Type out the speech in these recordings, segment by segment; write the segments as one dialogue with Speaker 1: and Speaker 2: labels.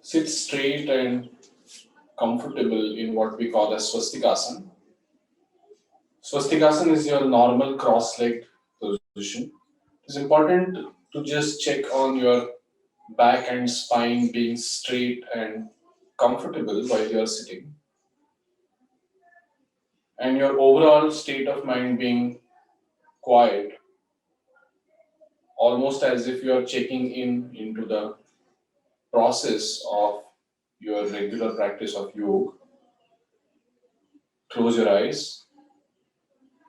Speaker 1: Sit straight and comfortable in what we call as swastikasana. Swastikasana is your normal cross-legged position. It's important to just check on your back and spine being straight and comfortable while you're sitting, and your overall state of mind being quiet, almost as if you're checking in into the process of your regular practice of yoga. Close your eyes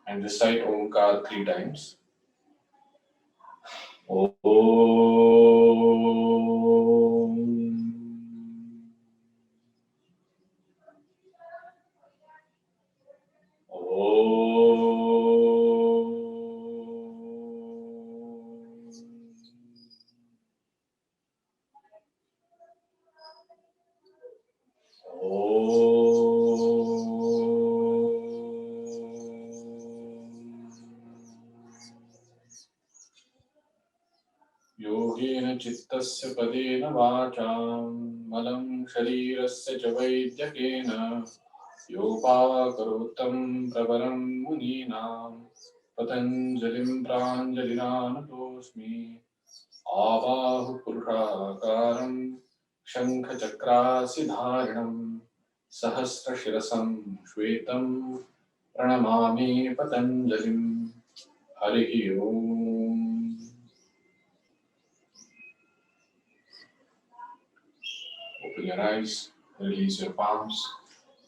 Speaker 1: and recite Omkar 3 times. योगेन चित्तस्य पदेन वाचां मलं शरीरस्य च वैद्यकेन योपाकरोत्तं प्रवरं मुनीनां पतञ्जलिं प्राञ्जलिना नतोऽस्मि आबाहुपुरुषाकारं शङ्खचक्रासिधारिणं सहस्रशिरसं श्वेतं प्रणमामि पतञ्जलिं हरिः ओम्। Open your eyes, release your palms,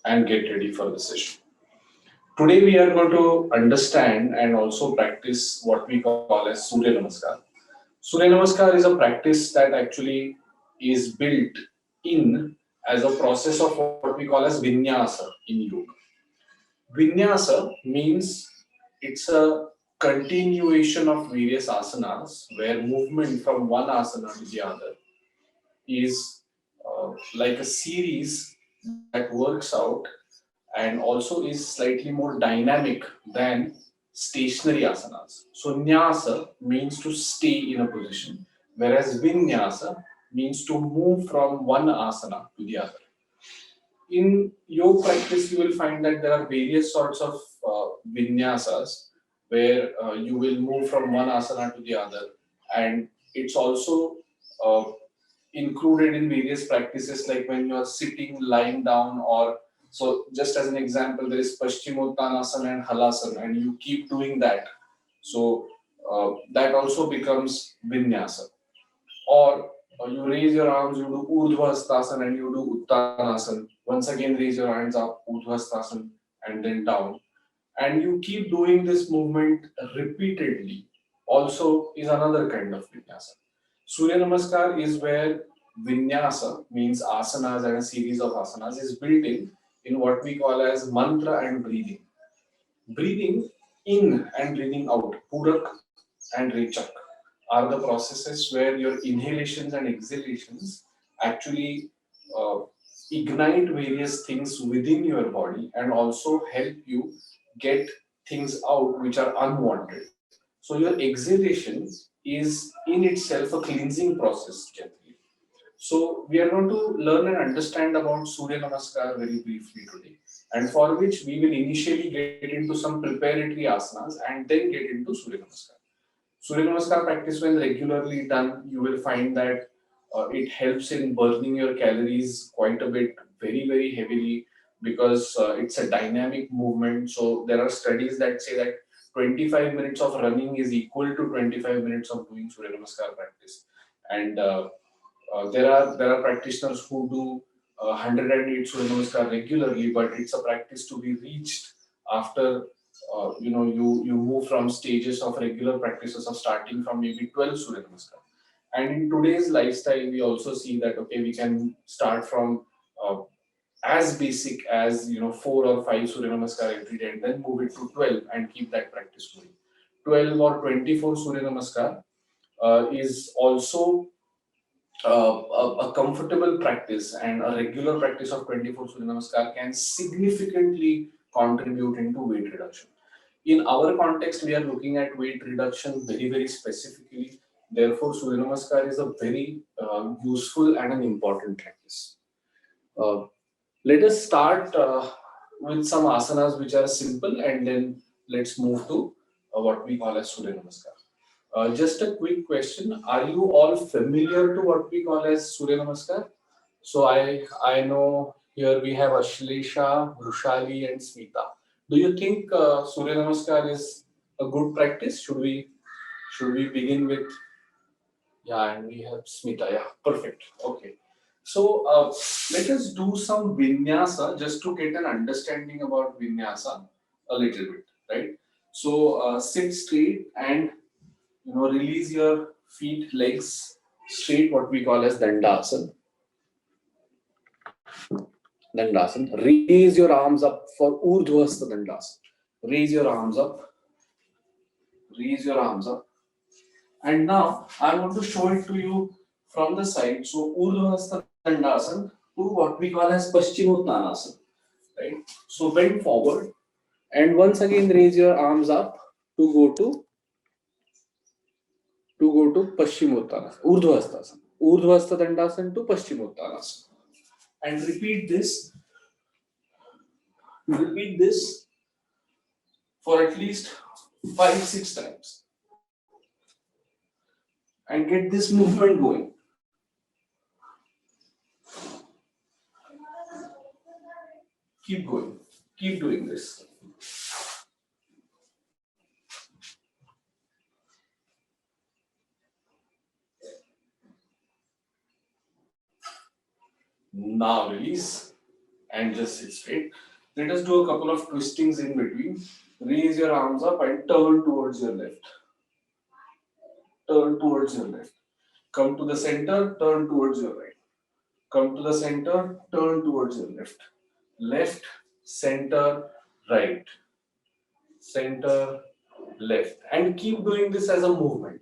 Speaker 1: and get ready for the session. Today we are going to understand and also practice what we call as Surya Namaskar. Surya Namaskar is a practice that actually is built in as a process of what we call as Vinyasa in yoga. Vinyasa means it's a continuation of various asanas where movement from one asana to the other is like a series that works out and also is slightly more dynamic than stationary asanas. So nyasa means to stay in a position, whereas vinyasa means to move from one asana to the other. In yoga practice, you will find that there are various sorts of vinyasas where you will move from one asana to the other, and it's also uh, included in various practices like when you are sitting, lying down, or so. Just as an example, there is Paschimottanasana and Halasana, and you keep doing that. So that also becomes vinyasa. Or you raise your arms, you do Urdhva Hastasana and you do Uttanasana. Once again, raise your hands up, Urdhva Hastasana, and then down. And you keep doing this movement repeatedly. Also, is another kind of vinyasa. Surya Namaskar is where vinyasa means asanas and a series of asanas is built in what we call as mantra and breathing. Breathing in and breathing out, Purak and Rechak, are the processes where your inhalations and exhalations actually uh, ignite various things within your body and also help you get things out which are unwanted. So your exhalation is in itself a cleansing process generally. So we are going to learn and understand about Surya Namaskar very briefly today, and for which we will initially get into some preparatory asanas and then get into Surya Namaskar. Surya Namaskar practice, when regularly done, you will find that it helps in burning your calories quite a bit, very heavily, because it's a dynamic movement. So there are studies that say that 25 minutes of running is equal to 25 minutes of doing Surya Namaskar practice. And there are practitioners who do 108 Surya Namaskar regularly, but it's a practice to be reached after you move from stages of regular practices of starting from maybe 12 Surya Namaskar. And in today's lifestyle, we also see that okay, we can start from uh, as basic as 4 or 5 Surya Namaskar every day, and then move it to 12 and keep that practice going. 12 or 24 Surya Namaskar is also a comfortable practice, and a regular practice of 24 Surya Namaskar can significantly contribute into weight reduction. In our context, we are looking at weight reduction very specifically Therefore, Surya Namaskar is a very useful and an important practice. Uh, Let us start with some asanas which are simple, and then let's move to what we call as Surya Namaskar. Just a quick question: are you all familiar to what we call as Surya Namaskar? So I know here we have Ashlesha, Rushali, and Smita. Do you think Surya Namaskar is a good practice? Should we begin with, yeah, and we have Smita. Yeah, perfect. Okay. So let us do some vinyasa just to get an understanding about vinyasa a little bit, right? So sit straight and release your feet, legs straight, what we call as Dandasana. Dandasana. Raise your arms up for Urdhvasta Dandasana. Raise your arms up. Raise your arms up. And now I want to show it to you from the side. So Urdhvasta Dandasana to what we call as Paschimottanasana. Right? So bend forward and once again raise your arms up to go to Paschimottanasana. Urdhvastasana. Urdhvasta Dandasana to Paschimottanasana. And repeat this for at least 5-6 times and get this movement going. Keep going, keep doing this. Now release and just sit straight. Let us do a couple of twistings in between. Raise your arms up and turn towards your left. Turn towards your left. Come to the center, turn towards your right. Come to the center, turn towards your left. Left, center, right. Center, left. And keep doing this as a movement.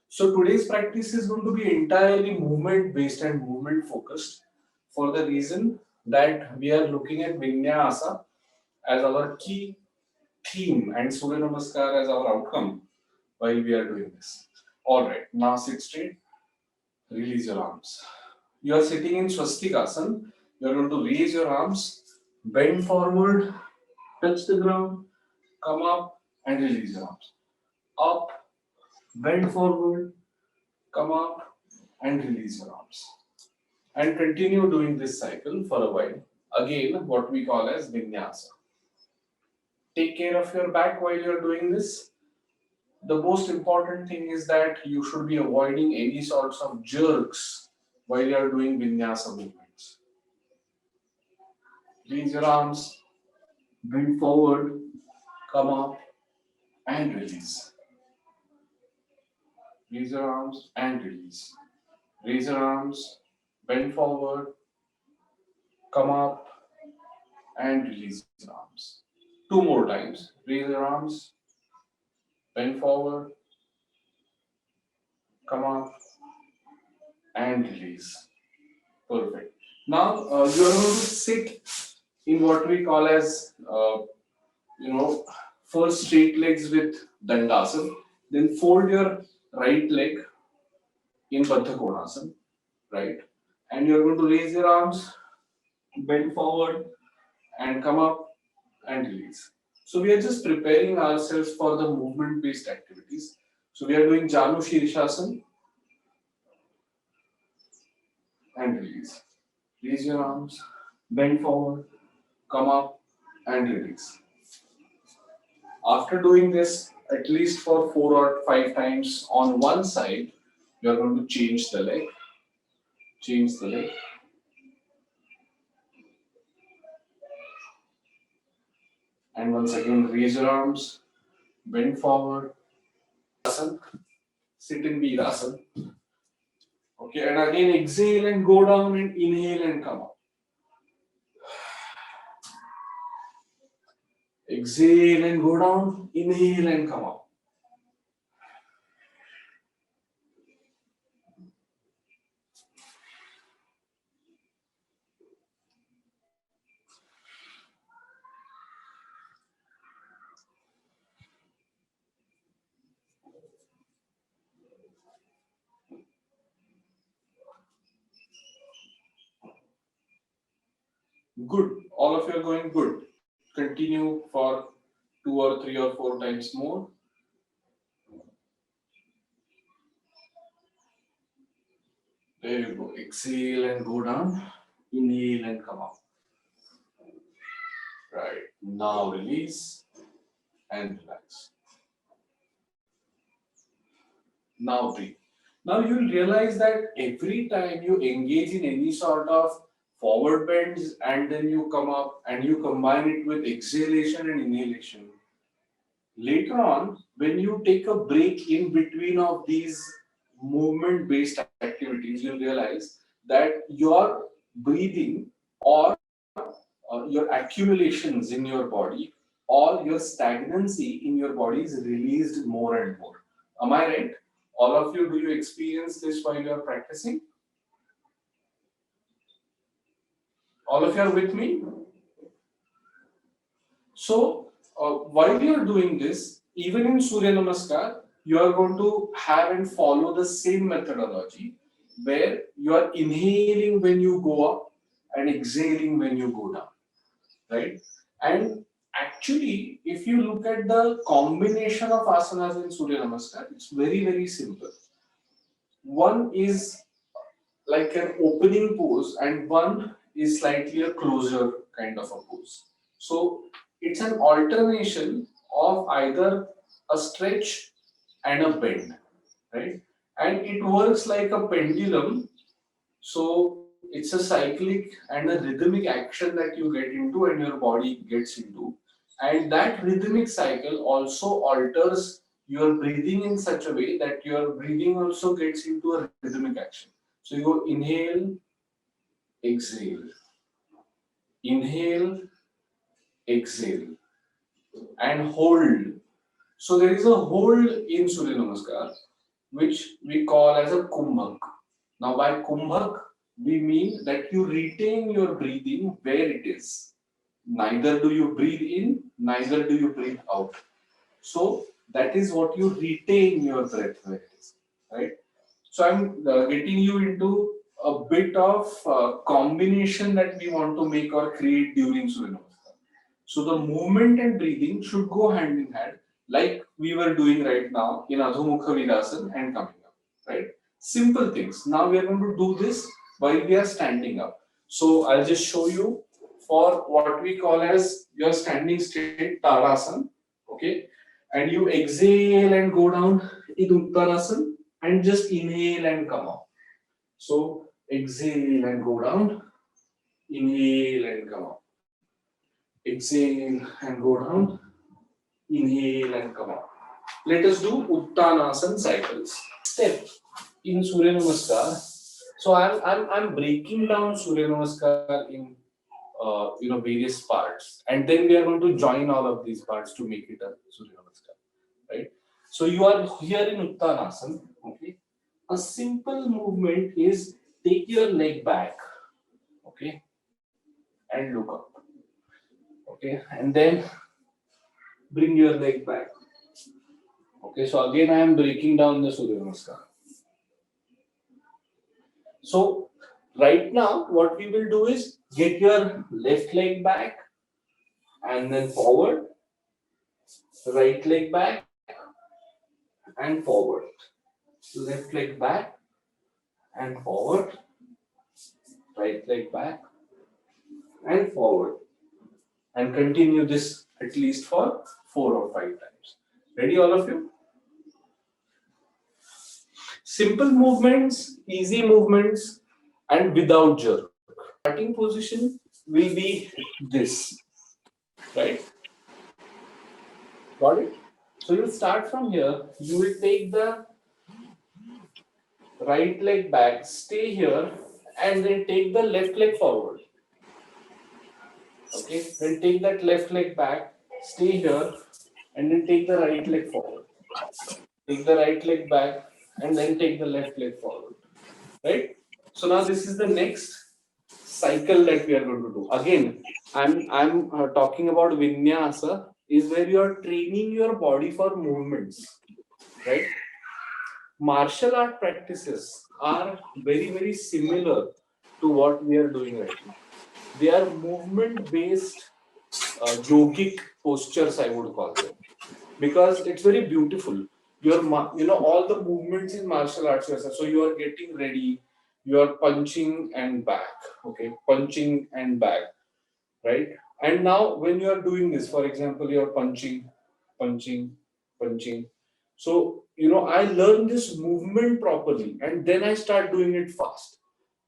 Speaker 1: So today's practice is going to be entirely movement based and movement focused for the reason that we are looking at Vinyasa as our key theme and Surya Namaskar as our outcome while we are doing this. Alright, now sit straight, release your arms. You are sitting in Swastikasana. You are going to raise your arms, bend forward, touch the ground, come up and release your arms. Up, bend forward, come up and release your arms. And continue doing this cycle for a while. Again, what we call as vinyasa. Take care of your back while you're doing this. The most important thing is that you should be avoiding any sorts of jerks while you're doing vinyasa movements. Raise your arms, bend forward, come up and release. Raise your arms and release. Raise your arms, bend forward, come up and release your arms. 2 more times. Raise your arms, bend forward, come up and release. Perfect. Now you are going to sit in what we call as first straight legs with Dandasana, then fold your right leg in Baddha Konasana, right? And you're going to raise your arms, bend forward, and come up and release. So we are just preparing ourselves for the movement-based activities. So we are doing Janu Shirshasana and release. Raise your arms, bend forward, come up and release. After doing this at least for 4 or 5 times on one side, you are going to change the leg. Change the leg. And once again, raise your arms, bend forward, sit in Virasana. Okay, and again exhale and go down and inhale and come up. Exhale and go down, inhale and come up. Good. All of you are going good. Continue for 2 or 3 or 4 times more. There you go. Exhale and go down. Inhale and come up. Right. Now release and relax. Now breathe. Now you'll realize that every time you engage in any sort of forward bends and then you come up and you combine it with exhalation and inhalation, later on, when you take a break in between of these movement based activities, you'll realize that your breathing or your accumulations in your body or your stagnancy in your body is released more and more. Am I right? All of you, do you experience this while you are practicing? All of you are with me? So, while you are doing this, even in Surya Namaskar, you are going to have and follow the same methodology where you are inhaling when you go up and exhaling when you go down, right? And actually, if you look at the combination of asanas in Surya Namaskar, it's very, very simple. One is like an opening pose and one is slightly a closer kind of a pose. So it's an alternation of either a stretch and a bend, right? And it works like a pendulum. So it's a cyclic and a rhythmic action that you get into and your body gets into. And that rhythmic cycle also alters your breathing in such a way that your breathing also gets into a rhythmic action. So you go inhale, exhale, inhale, exhale, and hold. So there is a hold in Surya Namaskar, which we call as a kumbhak. Now by kumbhak, we mean that you retain your breathing where it is. Neither do you breathe in, neither do you breathe out. So that is what you retain your breath where it is, right? So I'm getting you into a bit of combination that we want to make or create during Surya Namaskar. So the movement and breathing should go hand in hand, like we were doing right now in Adho Mukha Virasana and coming up, right? Simple things. Now we are going to do this while we are standing up. So I'll just show you for what we call as your standing state Tadasana, okay? And you exhale and go down in Uttanasana and just inhale and come up. So exhale and go down, inhale and come up. Exhale and go down, inhale and come up. Let us do Uttanasana cycles. Step in Surya Namaskar. So I'm breaking down Surya Namaskar in various parts, and then we are going to join all of these parts to make it a Surya Namaskar, right? So you are here in Uttanasana. Okay, a simple movement is take your leg back, okay, and look up, okay, and then bring your leg back. Okay, so again I am breaking down the Surya Namaskar. So right now what we will do is get your left leg back and then forward, right leg back and forward, left leg back and forward, right leg back and forward, and continue this at least for 4 or 5 times. Ready, all of you? Simple movements, easy movements, and without jerk. Starting position will be this, right? Got it? So you'll start from here. You will take the right leg back, stay here, and then take the left leg forward. Okay, then take that left leg back, stay here, and then take the right leg forward. Take the right leg back, and then take the left leg forward. Right? So now this is the next cycle that we are going to do. Again, I'm talking about vinyasa, is where you are training your body for movements. Right? Martial art practices are very, very similar to what we are doing right now. They are movement-based yogic postures, I would call them, because it's very beautiful. All the movements in martial arts. So you are getting ready, you are punching and back, okay, punching and back, right? And now when you are doing this, for example, you are punching, punching, punching. So I learn this movement properly, and then I start doing it fast,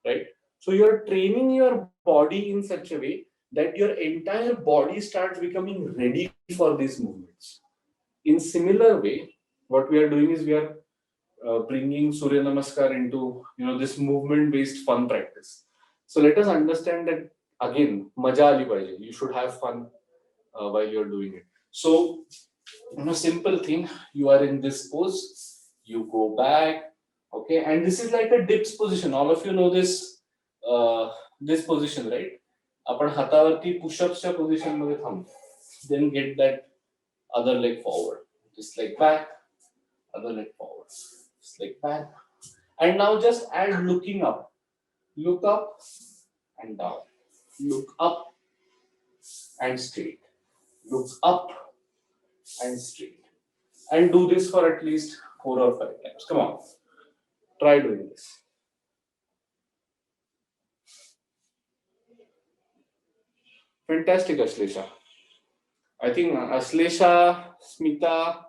Speaker 1: right? So you are training your body in such a way that your entire body starts becoming ready for these movements. In similar way, what we are doing is we are bringing Surya Namaskar into this movement based fun practice. So let us understand that again, maja ali pahiye. You should have fun while you're doing it. So simple thing, you are in this pose, you go back, okay, and this is like a dips position. All of you know this position, right? आपण हातावरती पुशअप्सच्या position मध्ये थांबतो. Then get that other leg forward, just like back, other leg forward, just like back, and now just add looking up. Look up and down, look up and straight, look up and straight, and do this for at least 4 or 5 times. Come on, try doing this. Fantastic, Ashlesha. I think Ashlesha, Smita,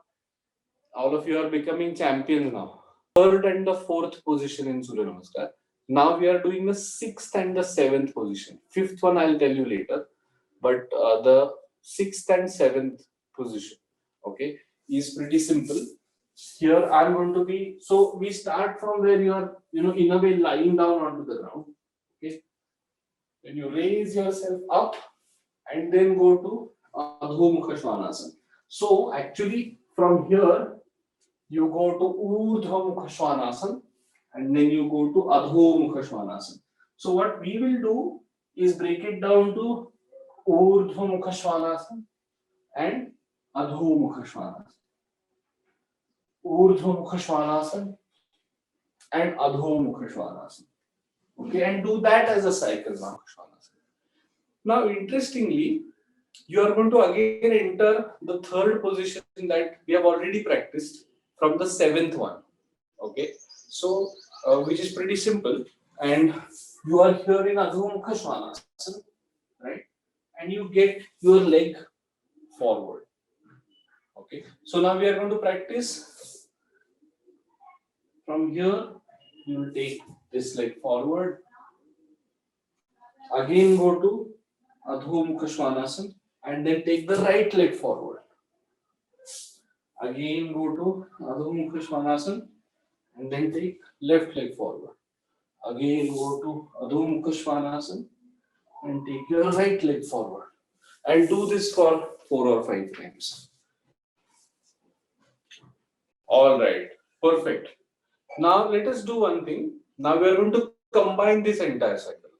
Speaker 1: all of you are becoming champions now. Third and the fourth position in Surya Namaskar. Now we are doing the sixth and the seventh position. Fifth one I'll tell you later, but the sixth and seventh position, okay, is pretty simple. Here I'm going to be. So we start from where you are, in a way lying down onto the ground. Okay, then you raise yourself up and then go to Adho Mukha Svanasana. So actually from here you go to Urdhva Mukha Svanasana and then you go to Adho Mukha Svanasana. So what we will do is break it down to Urdhva Mukha Svanasana and Adho Mukha Svanasana. Urdhva Mukha Svanasana and Adho Mukha Svanasana. Okay, and do that as a cycle now. Now, interestingly, you are going to again enter the third position that we have already practiced from the seventh one. Okay, so which is pretty simple, and you are here in Adho Mukha Svanasana, right? And you get your leg forward. Okay, so now we are going to practice from here. You will take this leg forward. Again, go to Adho Mukha Svanasana and then take the right leg forward. Again, go to Adho Mukha Svanasana and then take left leg forward. Again, go to Adho Mukha Svanasana and take your right leg forward. And do this for 4 or 5 times. All right, perfect. Now let us do one thing. Now we are going to combine this entire cycle.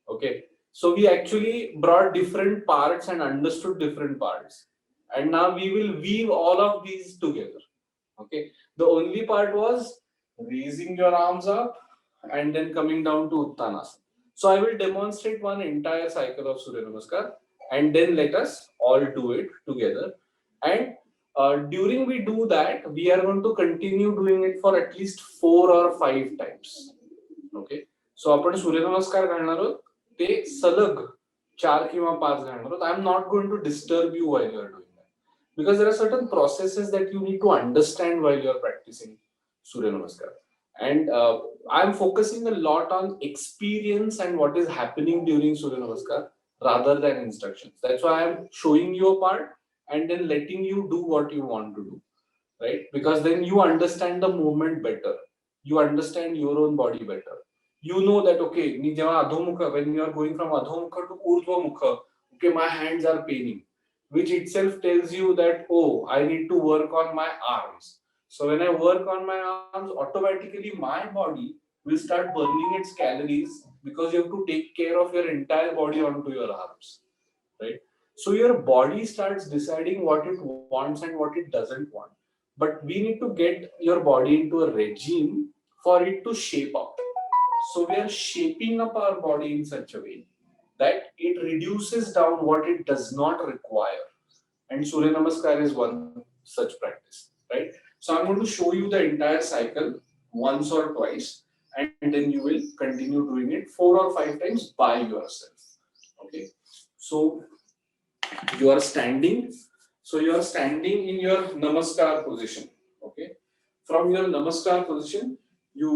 Speaker 1: Okay, so we actually brought different parts and understood different parts, and now we will weave all of these together. Okay, the only part was raising your arms up and then coming down to Uttanasana. So I will demonstrate one entire cycle of Surya Namaskar and then let us all do it together. And during we do that, we are going to continue doing it for at least 4 or 5 times. Okay, so आपण सूर्य नमस्कार घालणार आहोत ते सलग 4 किंवा 5 घालणार आहोत. I am not going to disturb you while you are doing that, because there are certain processes that you need to understand while you are practicing Surya Namaskar. And I am focusing a lot on experience and what is happening during Surya Namaskar rather than instructions. That's why I am showing you a part and then letting you do what you want to do, right? Because then you understand the movement better. You understand your own body better. You know that, okay, when you are going from Adhomukha to Urdhvamukha, okay, my hands are paining, which itself tells you that, oh, I need to work on my arms. So when I work on my arms, automatically my body will start burning its calories, because you have to take care of your entire body onto your arms, right? So your body starts deciding what it wants and what it doesn't want. But we need to get your body into a regime for it to shape up. So we are shaping up our body in such a way that it reduces down what it does not require. And Surya Namaskar is one such practice, right? So I'm going to show you the entire cycle once or twice, and then you will continue doing it 4 or 5 times by yourself. Okay. So you are standing. So you are standing in your Namaskar position. Okay. From your Namaskar position, you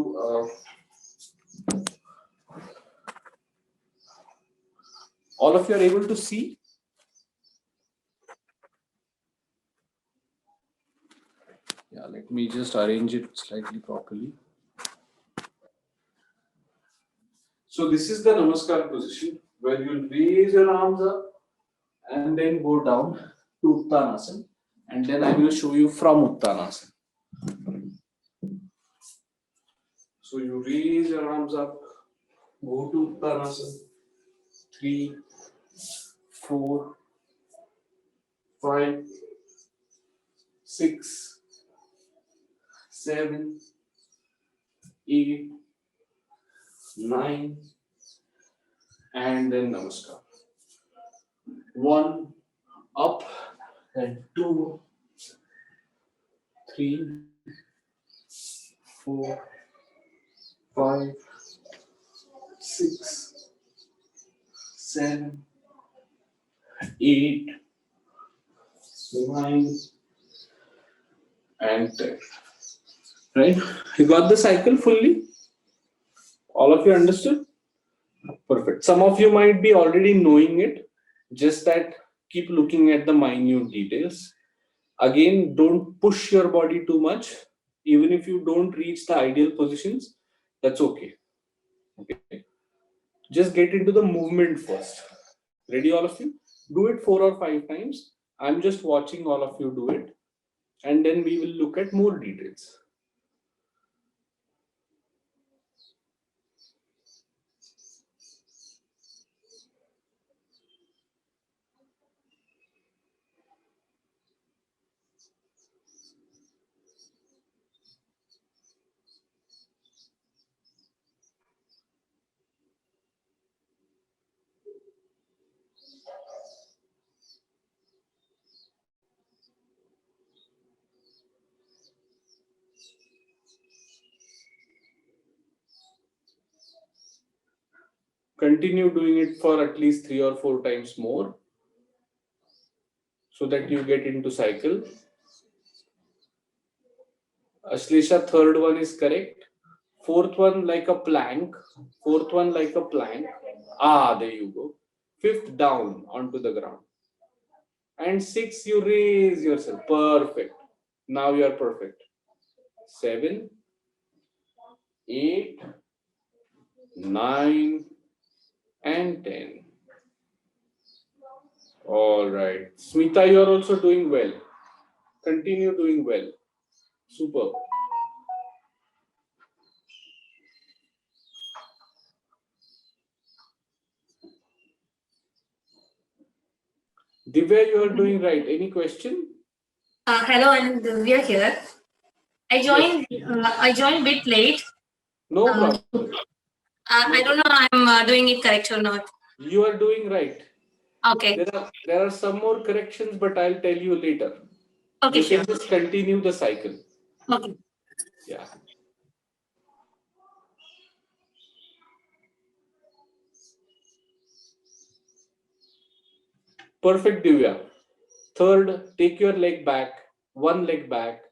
Speaker 1: all of you are able to see. Yeah, let me just arrange it slightly properly. So this is the Namaskar position where you'll raise your arms up and then go down to Uttanasana, and then I will show you from Uttanasana. So you raise your arms up, go to Uttanasana. 3, 4, 5, 6, 7, 8, 9, and then Namaskar. 1, up, and 2, 3, 4, 5, 6, 7, 8, 9, and 10. Right? You got the cycle fully? All of you understood? Perfect. Some of you might be already knowing it, just that keep looking at the minute details. Again, don't push your body too much. Even if you don't reach the ideal positions, that's okay. Okay. Just get into the movement first. Ready, all of you? Do it 4 or 5 times. I'm just watching all of you do it, and then we will look at more details. Continue doing it for at least 3 or 4 times more so that you get into cycle. Ashlisha, third one is correct. Fourth one like a plank. Fourth one like a plank. Ah, there you go. Fifth down onto the ground. And 6, you raise yourself. Perfect. Now you are perfect. 7, 8, 9, and 10. All right. Smita, you are also doing well. Continue doing well. Super. Divya, you are doing right. Any question?
Speaker 2: Hello, I'm Divya here. I joined a bit late.
Speaker 1: No problem.
Speaker 2: I don't know I'm doing it correct or not.
Speaker 1: You are doing right.
Speaker 2: Okay.
Speaker 1: There are some more corrections, but I'll tell you later.
Speaker 2: Okay,
Speaker 1: You
Speaker 2: sure.
Speaker 1: can just continue the cycle.
Speaker 2: Okay.
Speaker 1: Yeah. Perfect, Divya. Third, take your leg back. One leg back.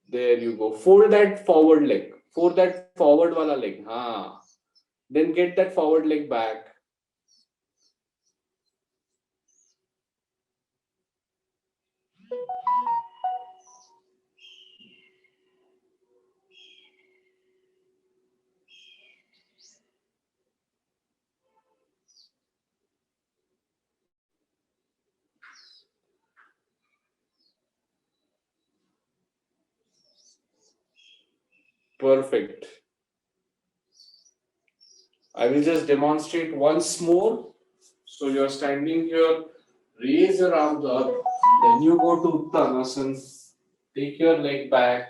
Speaker 1: There you go. Fold that forward leg. Fold that forward wala leg. Then get that forward leg back. Perfect. I will just demonstrate once more. So you're standing here, raise your arms up, then you go to Uttanasana, take your leg back,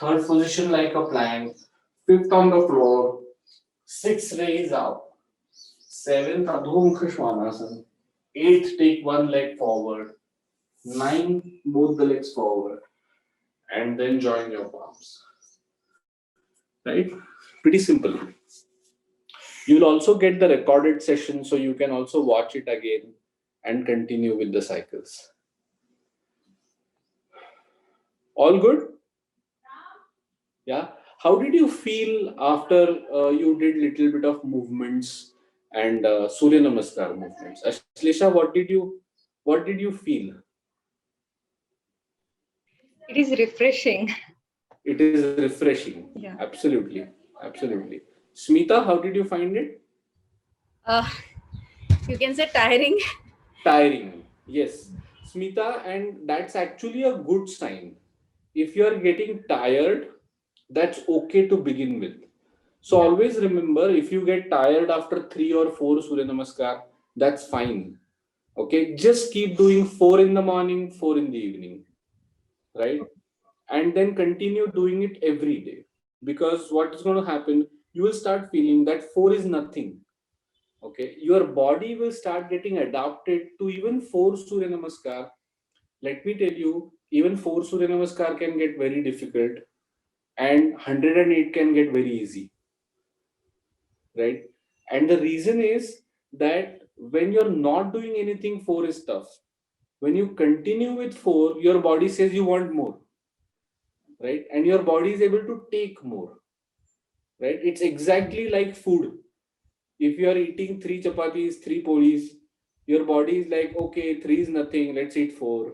Speaker 1: third position like a plank, fifth on the floor, 6 raise out, 7th Adho Mukha Svanasana. 8th, take one leg forward. 9, both the legs forward. And then join your palms. Right? Pretty simple. You'll also get the recorded session so you can also watch it again and continue with the cycles. All good? Yeah. How did you feel after you did little bit of movements and Surya Namaskar movements? Ashlesha, what did you feel?
Speaker 3: It is refreshing.
Speaker 1: It is refreshing.
Speaker 3: Yeah.
Speaker 1: Absolutely. Absolutely. Smita, how did you find it?
Speaker 2: Uh, you can say tiring.
Speaker 1: Tiring. Yes. Smita, and that's actually a good sign. If you are getting tired, that's okay to begin with. So always remember, if you get tired after 3 or 4 Surya Namaskar, that's fine. Okay, just keep doing 4 in the morning, 4 in the evening, right? And then continue doing it every day. Because what is going to happen, you will start feeling that 4 is nothing. Okay, your body will start getting adapted to even 4 Surya Namaskar. Let me tell you, even 4 Surya Namaskar can get very difficult, and 108 can get very easy, right? And the reason is that when you're not doing anything, 4 is tough. When you continue with 4, your body says you want more, right? And your body is able to take more, right? It's exactly like food. If you are eating 3 chapatis, 3 polis, your body is like, okay, 3 is nothing, let's eat 4.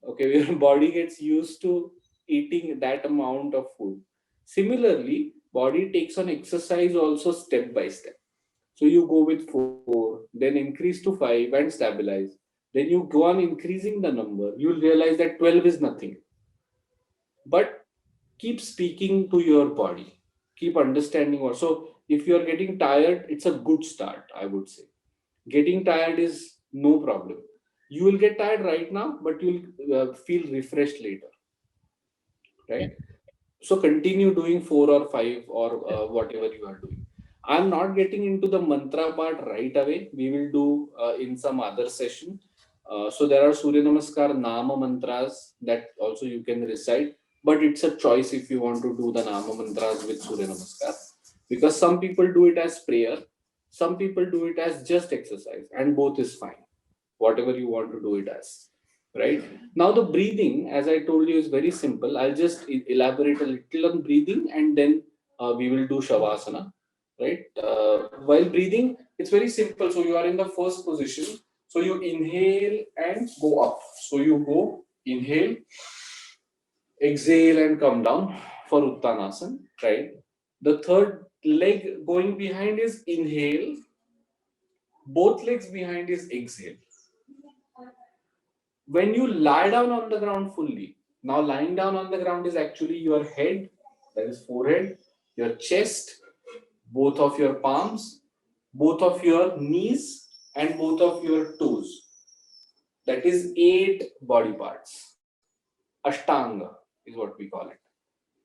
Speaker 1: Okay, your body gets used to eating that amount of food. Similarly, body takes on exercise also step by step. So you go with 4, then increase to 5 and stabilize. Then you go on increasing the number. You'll realize that 12 is nothing. But keep speaking to your body. Keep understanding what. So if you are getting tired, it's a good start, I would say. Getting tired is no problem. You will get tired right now, but you'll feel refreshed later, right? So continue doing 4 or 5 or whatever you are doing. I'm not getting into the mantra part right away. We will do in some other session. So there are Surya Namaskar Nama mantras that also you can recite, but it's a choice if you want to do the Nama mantras with Surya Namaskar, because some people do it as prayer, some people do it as just exercise, and both is fine. Whatever you want to do it as, right? Now the breathing, as I told you, is very simple. I'll just elaborate a little on breathing, and then we will do Shavasana, right? While breathing, it's very simple. So you are in the first position. So you inhale and go up. So you go inhale, exhale, and come down for Uttanasana, right? The third leg going behind is inhale. Both legs behind is exhale. When you lie down on the ground fully, now lying down on the ground is actually your head, that is forehead, your chest, both of your palms, both of your knees, and both of your toes. That is 8 body parts. Ashtanga is what we call it,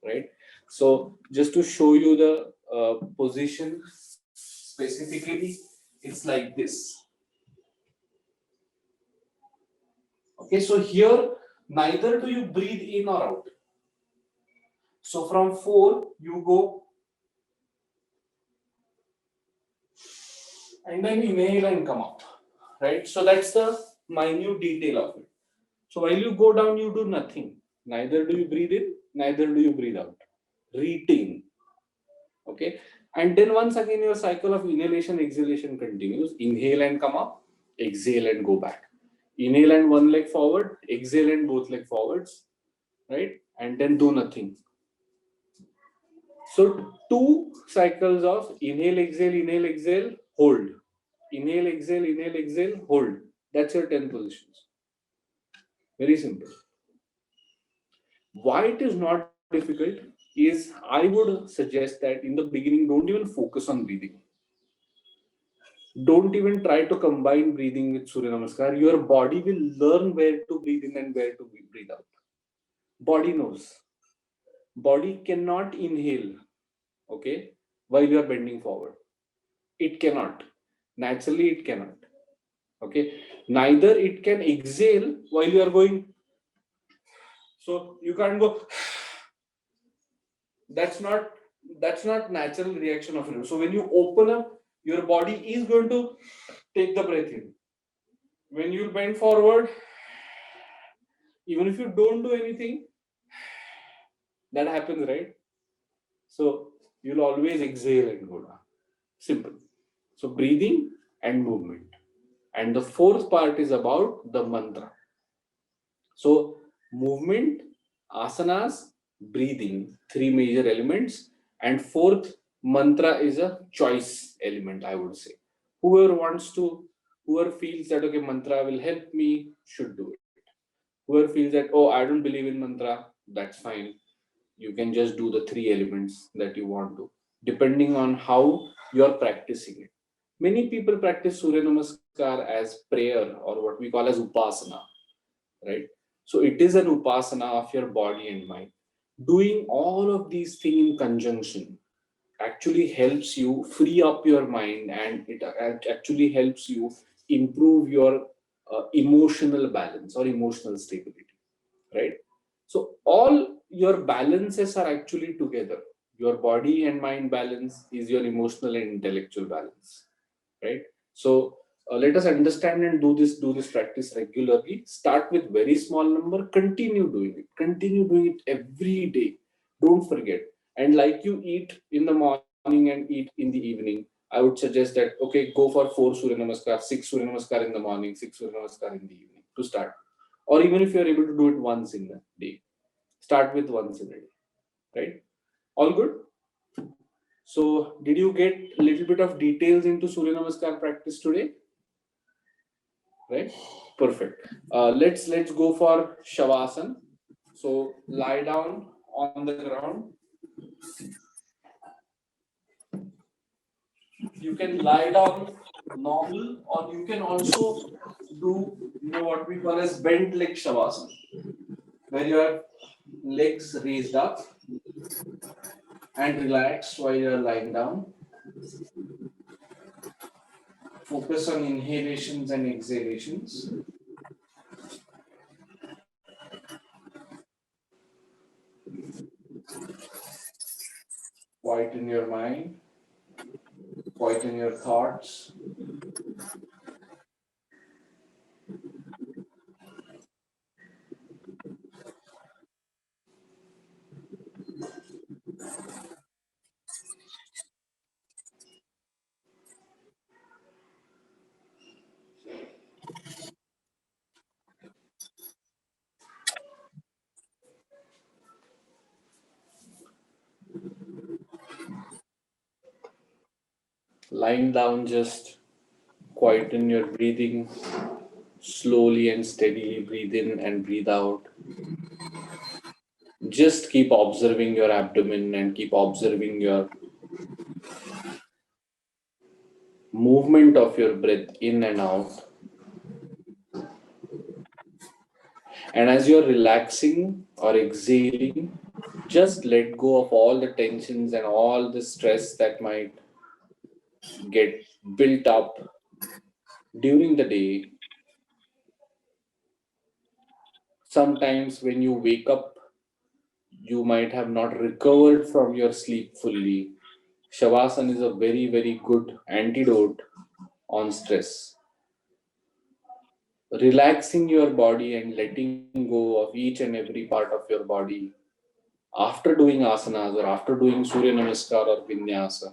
Speaker 1: right? So just to show you the position specifically, it's like this. Okay, so here neither do you breathe in or out. So from 4, you go and then inhale and come out, right? So that's the minute detail of it. So while you go down, you do nothing. Neither do you breathe in, neither do you breathe out. Retain, okay? And then once again, your cycle of inhalation, exhalation continues. Inhale and come up, exhale and go back. Inhale and one leg forward, exhale and both leg forwards, right? And then do nothing. So 2 cycles of inhale, exhale, hold. Inhale, exhale, hold. That's your 10 positions. Very simple. Why it is not difficult is I would suggest that in the beginning, don't even focus on breathing. Don't even try to combine breathing with Surya Namaskar. Your body will learn where to breathe in and where to breathe out. Body knows. Body cannot inhale, okay, while you are bending forward. It cannot. Naturally, it cannot. Okay. Neither it can exhale while you are going. So you can't go. That's not natural reaction of it. So when you open up, your body is going to take the breath in. When you bend forward, even if you don't do anything, that happens, right? So you'll always exhale and go down. Simple. So breathing and movement. And the fourth part is about the mantra. So movement, asanas, breathing, three major elements. And fourth, mantra is a choice element, I would say. Whoever feels that okay, mantra will help me, should do it. Whoever feels that, oh, I don't believe in mantra, that's fine. You can just do the three elements that you want to, depending on how you're practicing it. Many people practice Surya Namaskar as prayer or what we call as upasana, right? So it is an upasana of your body and mind. Doing all of these things in conjunction actually helps you free up your mind, and it actually helps you improve your emotional balance or emotional stability, right? So all your balances are actually together. Your body and mind balance is your emotional and intellectual balance, right? So let us understand and do this practice regularly. Start with very small number. Continue doing it. Continue doing it every day. Don't forget. And like you eat in the morning and eat in the evening, I would suggest that okay, go for 4 Surya Namaskar, 6 Surya Namaskar in the morning, 6 Surya Namaskar in the evening to start. Or even if you are able to do it once in a day, start with once in a day, right? All good. So did you get a little bit of details into Surya Namaskar practice today? Right? Perfect. Let's go for Shavasana. So lie down on the ground. You can lie down normal, or you can also do what we call as bent leg Shavasana, where you have legs raised up and relaxed while you are lying down. Focus on inhalations and exhalations. Quieten your mind, quieten your thoughts. Lying down, just quieten your breathing. Slowly and steadily breathe in and breathe out. Just keep observing your abdomen and keep observing your movement of your breath in and out. And as you're relaxing or exhaling, just let go of all the tensions and all the stress that might get built up during the day. Sometimes when you wake up, you might have not recovered from your sleep fully. Shavasana is a very, very good antidote on stress. Relaxing your body and letting go of each and every part of your body after doing asanas or after doing Surya Namaskar or Vinyasa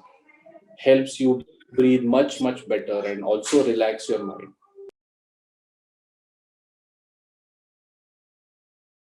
Speaker 1: helps you breathe much, much better and also relax your mind.